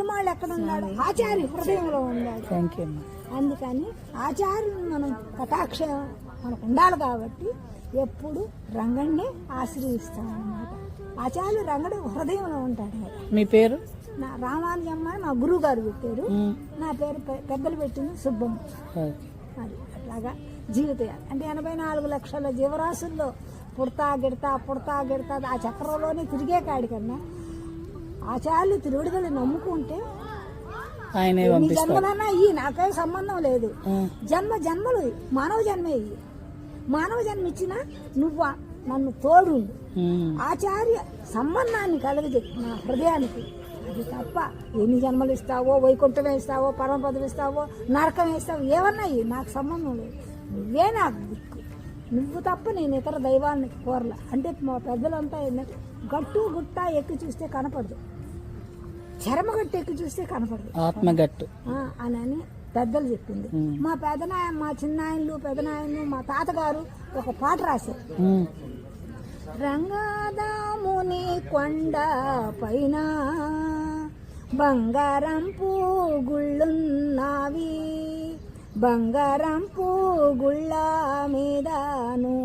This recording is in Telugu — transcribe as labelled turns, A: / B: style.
A: మొట్టమొదటి ఎక్కడ ఉన్నాడు? ఆచార్య హృదయంలో ఉన్నాడు. అందుకని ఆచార్యుని మనం కటాక్షం మనకు ఉండాలి కాబట్టి ఎప్పుడు రంగడిని ఆశ్రయిస్తాం అన్నమాట. ఆచార్యులు రంగడు హృదయంలో ఉంటాడు కదా.
B: మీ పేరు?
A: నా రామానుజమ్మ మా గురువు గారు పెట్టారు. నా పేరు పెద్దలు పెట్టింది సుబ్బమ్మ. అది అట్లాగా జీవితం అంటే 84 లక్షల జీవరాశుల్లో పుడతా గిడతా ఆ చక్రంలోనే తిరిగే కాడికన్నా ఆచార్యులు తిరుగుడుగలు నమ్ముకుంటే నీ జన్మలన్నా నాకేం సంబంధం లేదు. జన్మలు మానవ జన్మే ఇయ్యి. మానవ జన్మ ఇచ్చినా నువ్వు నన్ను తోడు ఆచార్య సంబంధాన్ని కలగజెప్పి నా హృదయానికి. అది తప్ప ఎన్ని జన్మలు ఇస్తావో, వైకుంఠం ఇస్తావో, పరమపదం ఇస్తావో, నరకం ఇస్తావో, ఏమన్నా నాకు సంబంధం లేదు. నువ్వే నాకు దిక్కు. నువ్వు తప్ప నేను ఇతర దైవాన్ని కోరల. అంటే మా పెద్దలంతా ఏంటంటే గట్టు గుట్ట ఎక్కి చూస్తే కనపడదు, చర్మగట్టు ఎక్కి చూస్తే కనపడదు,
B: ఆత్మగట్టు
A: అని పెద్దలు చెప్పింది. మా పెదనాయన, మా చిన్నాయనలు, పెదనాయనలు, మా తాతగారు ఒక పాట రాశారు. రంగాదాముని కొండ పైన బంగారం పూగుళ్ళున్నావి, బంగారం పూగుళ్ళ మీదను